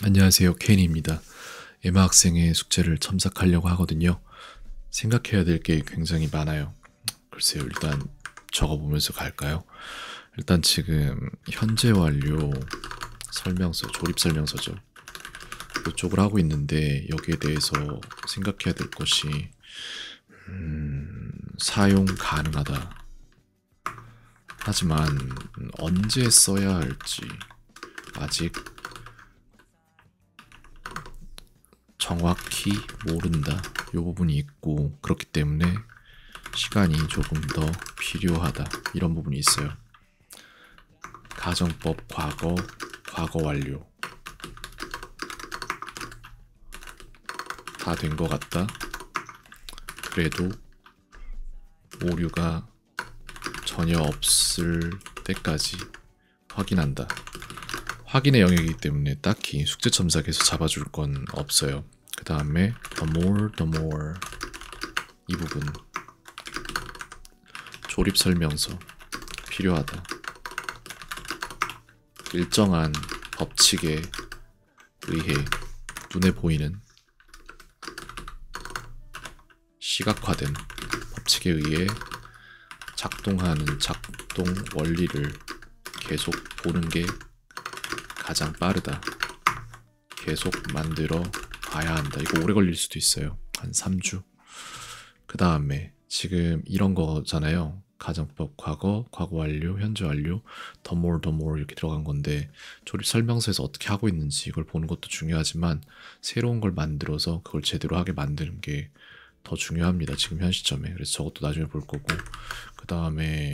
안녕하세요. 케인입니다. 에마 학생의 숙제를 첨삭하려고 하거든요. 생각해야 될 게 굉장히 많아요. 글쎄요. 일단 적어보면서 갈까요? 일단 지금 현재 완료 설명서, 조립 설명서죠. 이쪽을 하고 있는데 여기에 대해서 생각해야 될 것이 사용 가능하다. 하지만 언제 써야 할지 아직 정확히 모른다. 이 부분이 있고 그렇기 때문에 시간이 조금 더 필요하다. 이런 부분이 있어요. 가정법 과거, 과거 완료. 다 된 것 같다. 그래도 오류가 전혀 없을 때까지 확인한다. 확인의 영역이기 때문에 딱히 숙제 첨삭에서 잡아줄 건 없어요. 그 다음에 the more 이 부분 조립 설명서 필요하다. 일정한 법칙에 의해 눈에 보이는 시각화된 법칙에 의해 작동하는 작동 원리를 계속 보는 게 가장 빠르다. 계속 만들어 봐야 한다. 이거 오래 걸릴 수도 있어요. 한 3주. 그 다음에 지금 이런 거잖아요. 가정법 과거, 과거 완료, 현재 완료, the more 이렇게 들어간 건데 조립 설명서에서 어떻게 하고 있는지 이걸 보는 것도 중요하지만 새로운 걸 만들어서 그걸 제대로 하게 만드는 게 더 중요합니다. 지금 현 시점에. 그래서 저것도 나중에 볼 거고 그 다음에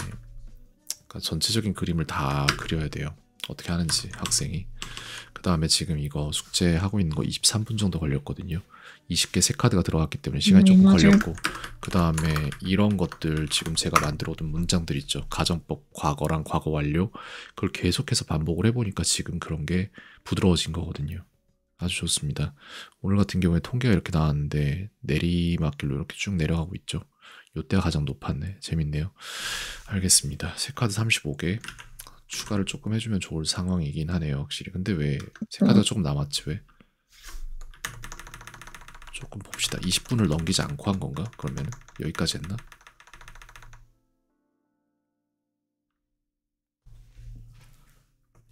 전체적인 그림을 다 그려야 돼요. 어떻게 하는지 학생이. 그 다음에 지금 이거 숙제하고 있는 거 23분 정도 걸렸거든요. 20개 새 카드가 들어갔기 때문에 시간이 조금 맞아요. 걸렸고 그 다음에 이런 것들 지금 제가 만들어 둔 문장들 있죠. 가정법 과거랑 과거 완료 그걸 계속해서 반복을 해보니까 지금 그런 게 부드러워진 거거든요. 아주 좋습니다. 오늘 같은 경우에 통계가 이렇게 나왔는데 내리막길로 이렇게 쭉 내려가고 있죠. 요때가 가장 높았네. 재밌네요. 알겠습니다. 새 카드 35개 추가를 조금 해주면 좋을 상황이긴 하네요. 확실히. 근데 왜 새 카드가 조금 남았지 왜? 조금 봅시다. 20분을 넘기지 않고 한 건가? 그러면 여기까지 했나?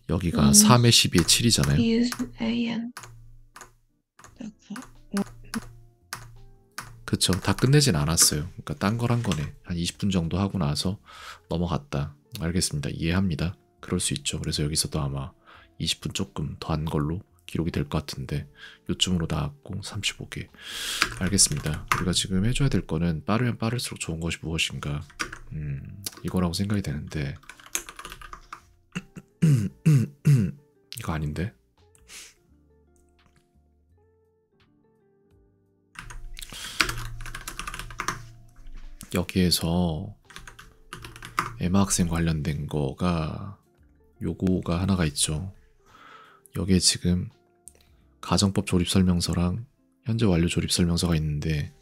여기가 3에 12에 7이잖아요. 그쵸. 다 끝내진 않았어요. 그러니까 딴 걸 한 거네. 한 20분 정도 하고 나서 넘어갔다. 알겠습니다. 이해합니다. 그럴 수 있죠. 그래서 여기서도 아마 20분 조금 더 한 걸로 기록이 될 것 같은데 요쯤으로 나왔고 35개. 알겠습니다. 우리가 지금 해줘야 될 거는 빠르면 빠를수록 좋은 것이 무엇인가 이거라고 생각이 되는데 이거 아닌데? 여기에서 에마 학생 관련된 거가 요거가 하나가 있죠. 여기에 지금 가정법 조립 설명서랑 현재 완료 조립 설명서가 있는데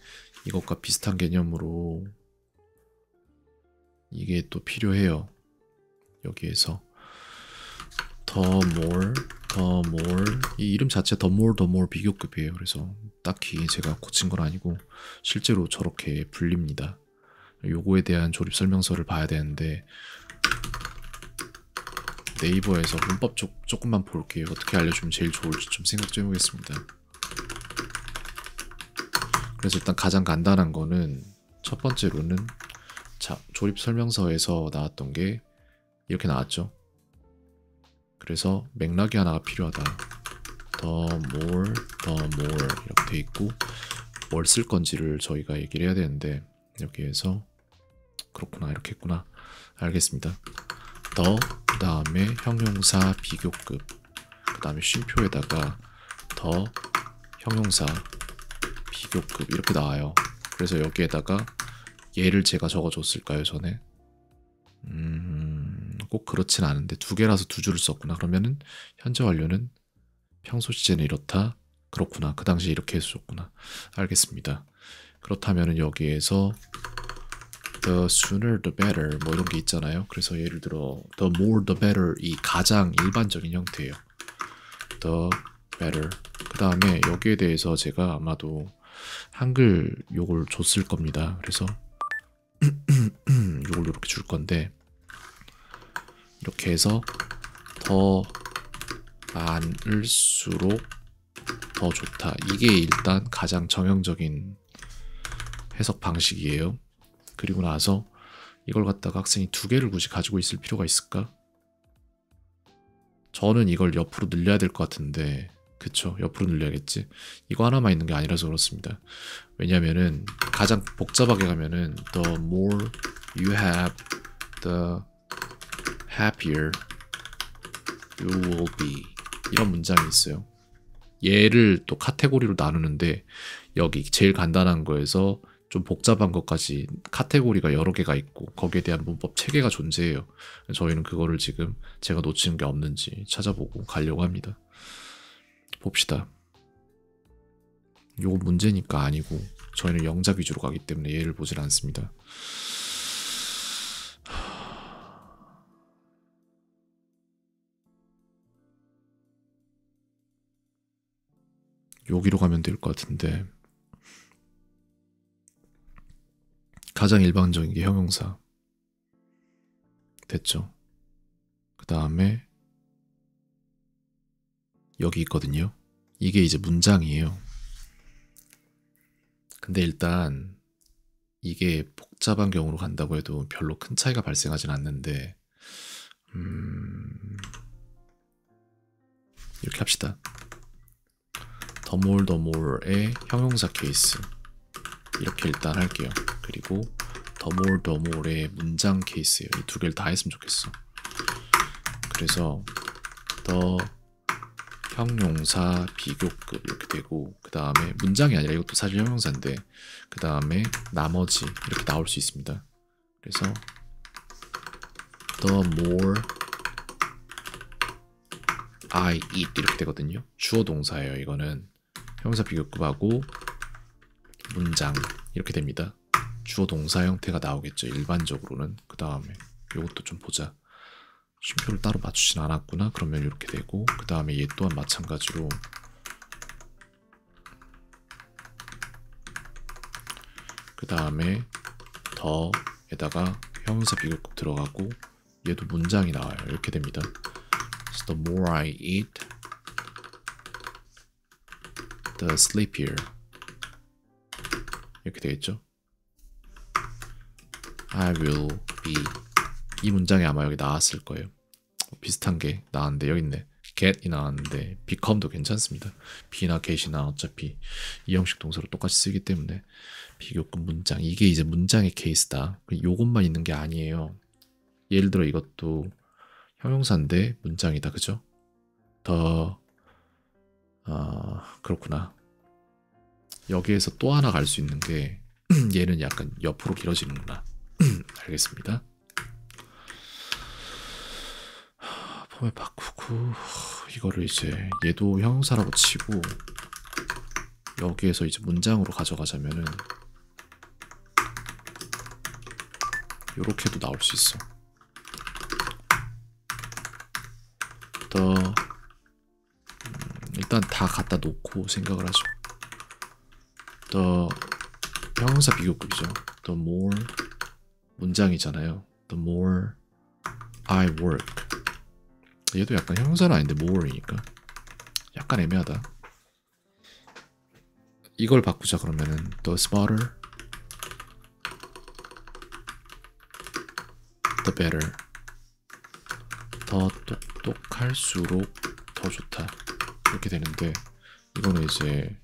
이것과 비슷한 개념으로 이게 또 필요해요. 여기에서 the more 이 이름 자체 the more 비교급이에요. 그래서 딱히 제가 고친 건 아니고 실제로 저렇게 불립니다. 요거에 대한 조립 설명서를 봐야 되는데 네이버에서 문법 조금만 볼게요. 어떻게 알려주면 제일 좋을지 좀 생각 좀 해보겠습니다. 그래서 일단 가장 간단한 거는 첫 번째로는 자, 조립 설명서에서 나왔던 게 이렇게 나왔죠. 그래서 맥락이 하나가 필요하다. the more 이렇게 돼 있고 뭘 쓸 건지를 저희가 얘기를 해야 되는데 여기에서 그렇구나 이렇게 했구나. 알겠습니다. the 그 다음에 형용사 비교급 그 다음에 쉼표에다가 the 형용사 비교급 이렇게 나와요. 그래서 여기에다가 얘를 제가 적어줬을까요 전에? 꼭 그렇진 않은데 두 개라서 두 줄을 썼구나. 그러면은 현재 완료는 평소 시제는 이렇다. 그렇구나. 그 당시에 이렇게 해서 줬구나. 알겠습니다. 그렇다면은 여기에서 the sooner the better 뭐 이런 게 있잖아요. 그래서 예를 들어 the more the better 이 가장 일반적인 형태예요. the better. 그 다음에 여기에 대해서 제가 아마도 한글 요걸 줬을 겁니다. 그래서 요걸 이렇게 줄 건데 이렇게 해서 더 많을수록 더 좋다. 이게 일단 가장 정형적인 해석 방식이에요. 그리고 나서 이걸 갖다가 학생이 두 개를 굳이 가지고 있을 필요가 있을까? 저는 이걸 옆으로 늘려야 될 것 같은데 그쵸? 옆으로 늘려야겠지? 이거 하나만 있는 게 아니라서 그렇습니다. 왜냐면은 가장 복잡하게 가면은 the more you have, the happier you will be 이런 문장이 있어요. 얘를 또 카테고리로 나누는데 여기 제일 간단한 거에서 좀 복잡한 것까지 카테고리가 여러 개가 있고 거기에 대한 문법 체계가 존재해요. 저희는 그거를 지금 제가 놓치는 게 없는지 찾아보고 가려고 합니다. 봅시다. 요거 문제니까 아니고 저희는 영작 위주로 가기 때문에 얘를 보질 않습니다. 여기로 가면 될 것 같은데 가장 일반적인 게 형용사 됐죠? 그 다음에 여기 있거든요. 이게 이제 문장이에요. 근데 일단 이게 복잡한 경우로 간다고 해도 별로 큰 차이가 발생하진 않는데 이렇게 합시다. the more의 형용사 케이스 이렇게 일단 할게요. 그리고 the more의 문장 케이스예요. 이 두 개를 다 했으면 좋겠어. 그래서 the 형용사 비교급 이렇게 되고 그 다음에 문장이 아니라 이것도 사실 형용사인데 그 다음에 나머지 이렇게 나올 수 있습니다. 그래서 the more I eat 이렇게 되거든요. 주어 동사예요. 이거는 형용사 비교급하고 문장 이렇게 됩니다. 주어 동사 형태가 나오겠죠. 일반적으로는. 그 다음에 이것도 좀 보자. 쉼표를 따로 맞추진 않았구나. 그러면 이렇게 되고 그 다음에 얘 또한 마찬가지로 그 다음에 더에다가 형용사 비교급 들어가고 얘도 문장이 나와요. 이렇게 됩니다. So the more I eat, the sleepier 이렇게 되겠죠. I will be 이 문장이 아마 여기 나왔을 거예요. 비슷한 게 나왔는데 여기 있네. get이 나왔는데 become도 괜찮습니다. be나 get이나 어차피 이 형식 동사로 똑같이 쓰기 때문에 비교급 문장 이게 이제 문장의 케이스다. 요것만 있는 게 아니에요. 예를 들어 이것도 형용사인데 문장이다. 그죠? 그렇구나. 여기에서 또 하나 갈 수 있는 게 얘는 약간 옆으로 길어지는구나. 알겠습니다. 폼에 바꾸고 이거를 이제 얘도 형용사라고 치고 여기에서 이제 문장으로 가져가자면은 요렇게도 나올 수 있어. 일단 다 갖다 놓고 생각을 하죠. 형용사 비교급이죠. The more 문장이잖아요. The more I work. 얘도 약간 형용사는 아닌데 more이니까 약간 애매하다. 이걸 바꾸자 그러면은 the smarter, the better. 더 똑똑할수록 더 좋다. 이렇게 되는데 이거는 이제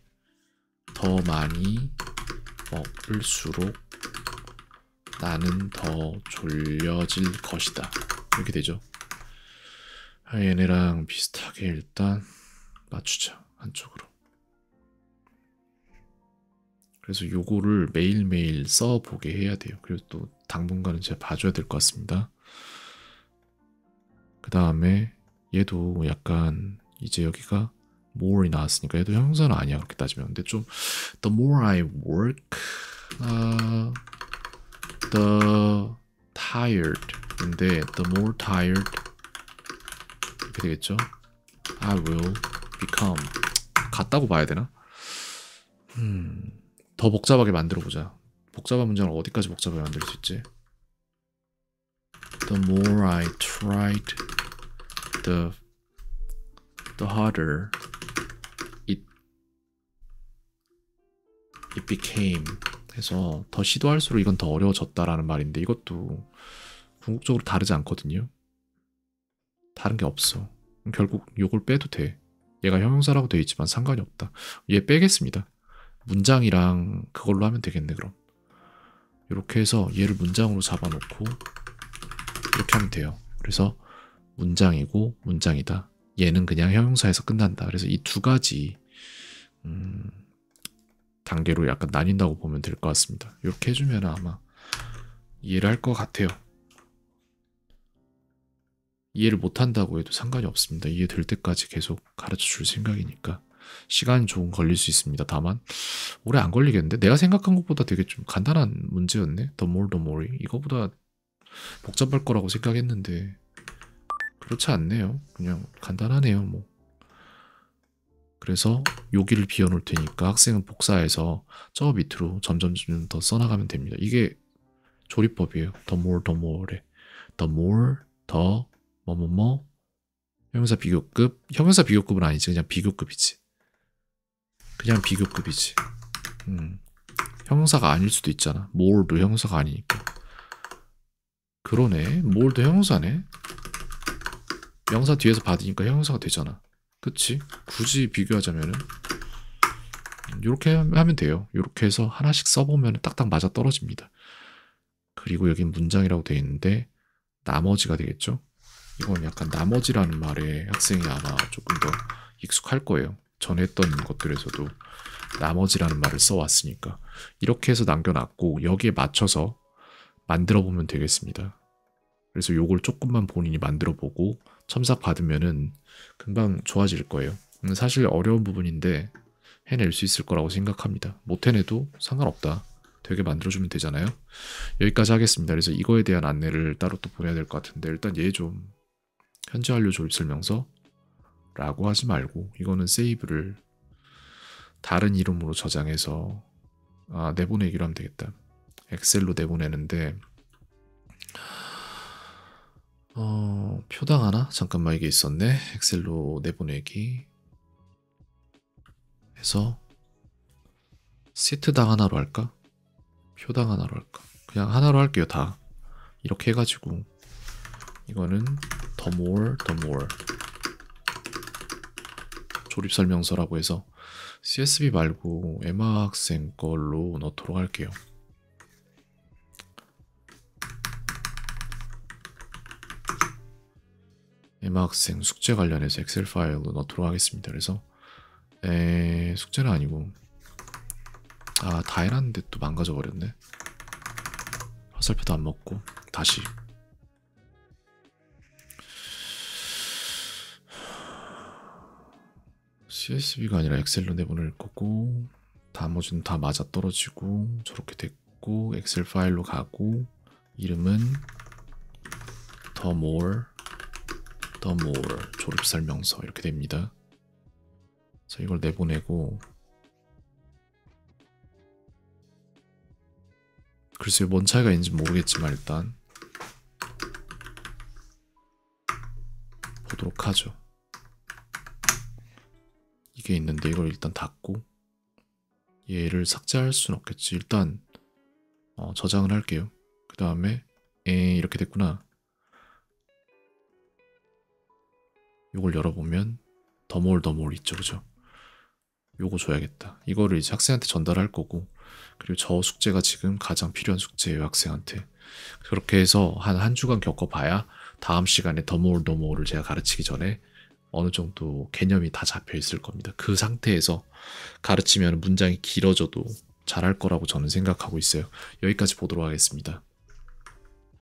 더 많이 먹을수록 나는 더 졸려질 것이다. 이렇게 되죠. 얘네랑 비슷하게 일단 맞추자. 한쪽으로. 그래서 요거를 매일매일 써보게 해야 돼요. 그리고 또 당분간은 제가 봐줘야 될 것 같습니다. 그 다음에 얘도 약간 이제 여기가 more이 나왔으니까 얘도 형용사는 아니야 그렇게 따지면. 근데 좀 the more I work, the tired 인데 the more tired 이렇게 되겠죠. I will become 같다고 봐야 되나? 더 복잡하게 만들어보자. 복잡한 문장을 어디까지 복잡하게 만들 수 있지? The more I tried, the harder it became. 해서 더 시도할수록 이건 더 어려워졌다라는 말인데 이것도 궁극적으로 다르지 않거든요. 다른 게 없어. 결국 요걸 빼도 돼. 얘가 형용사라고 되어 있지만 상관이 없다. 얘 빼겠습니다. 문장이랑 그걸로 하면 되겠네 그럼. 이렇게 해서 얘를 문장으로 잡아놓고 이렇게 하면 돼요. 그래서 문장이고 문장이다. 얘는 그냥 형용사에서 끝난다. 그래서 이 두 가지 단계로 약간 나뉜다고 보면 될 것 같습니다. 이렇게 해주면 아마 이해를 할 것 같아요. 이해를 못한다고 해도 상관이 없습니다. 이해될 때까지 계속 가르쳐 줄 생각이니까 시간이 조금 걸릴 수 있습니다. 다만 오래 안 걸리겠는데? 내가 생각한 것보다 되게 좀 간단한 문제였네. The more the more이. 이거보다 복잡할 거라고 생각했는데 그렇지 않네요. 그냥 간단하네요. 뭐. 그래서 여기를 비워놓을 테니까 학생은 복사해서 저 밑으로 점점 더 써나가면 됩니다. 이게 조리법이에요. The more the more에. The more 더 뭐뭐뭐 형용사 비교급. 형용사 비교급은 아니지. 그냥 비교급이지. 그냥 비교급이지. 형용사가 아닐 수도 있잖아. more도 형용사가 아니니까. 그러네. more도 형용사네. 명사 뒤에서 받으니까 형용사가 되잖아. 그치? 굳이 비교하자면은 이렇게 하면 돼요. 이렇게 해서 하나씩 써보면 딱딱 맞아 떨어집니다. 그리고 여긴 문장이라고 되어 있는데 나머지가 되겠죠? 이건 약간 나머지라는 말에 학생이 아마 조금 더 익숙할 거예요. 전에 했던 것들에서도 나머지라는 말을 써왔으니까. 이렇게 해서 남겨놨고 여기에 맞춰서 만들어보면 되겠습니다. 그래서 요걸 조금만 본인이 만들어보고 첨삭 받으면은 금방 좋아질 거예요. 사실 어려운 부분인데 해낼 수 있을 거라고 생각합니다. 못 해내도 상관없다. 되게 만들어주면 되잖아요. 여기까지 하겠습니다. 그래서 이거에 대한 안내를 따로 또 보내야 될 것 같은데 일단 얘 좀 현재 완료 조립 설명서 라고 하지 말고 이거는 세이브를 다른 이름으로 저장해서 내보내기로 하면 되겠다. 엑셀로 내보내는데 표당 하나? 잠깐만 이게 있었네. 엑셀로 내보내기 해서 시트당 하나로 할까? 표당 하나로 할까? 그냥 하나로 할게요. 다 이렇게 해가지고 이거는 the more 조립 설명서라고 해서 CSV 말고 에마 학생 걸로 넣도록 할게요. 에마 학생 숙제 관련해서 엑셀 파일로 넣도록 하겠습니다. 그래서 숙제는 아니고 다 해놨는데 또 망가져 버렸네. 화살표도 안 먹고 다시 CSV가 아니라 엑셀로 내보낼 거고 나머지는 다 맞아 떨어지고 저렇게 됐고 엑셀 파일로 가고 이름은 the more 조립 설명서 이렇게 됩니다. 자, 이걸 내보내고 글쎄요 뭔 차이가 있는지 모르겠지만 일단 보도록 하죠. 이게 있는데 이걸 일단 닫고 얘를 삭제할 수는 없겠지. 일단 저장을 할게요. 그 다음에 이렇게 됐구나. 이걸 열어보면 the more 있죠. 그죠? 요거 줘야겠다. 이거를 이제 학생한테 전달할 거고 그리고 저 숙제가 지금 가장 필요한 숙제예요. 학생한테. 그렇게 해서 한 주간 겪어봐야 다음 시간에 the more를 제가 가르치기 전에 어느 정도 개념이 다 잡혀 있을 겁니다. 그 상태에서 가르치면 문장이 길어져도 잘할 거라고 저는 생각하고 있어요. 여기까지 보도록 하겠습니다.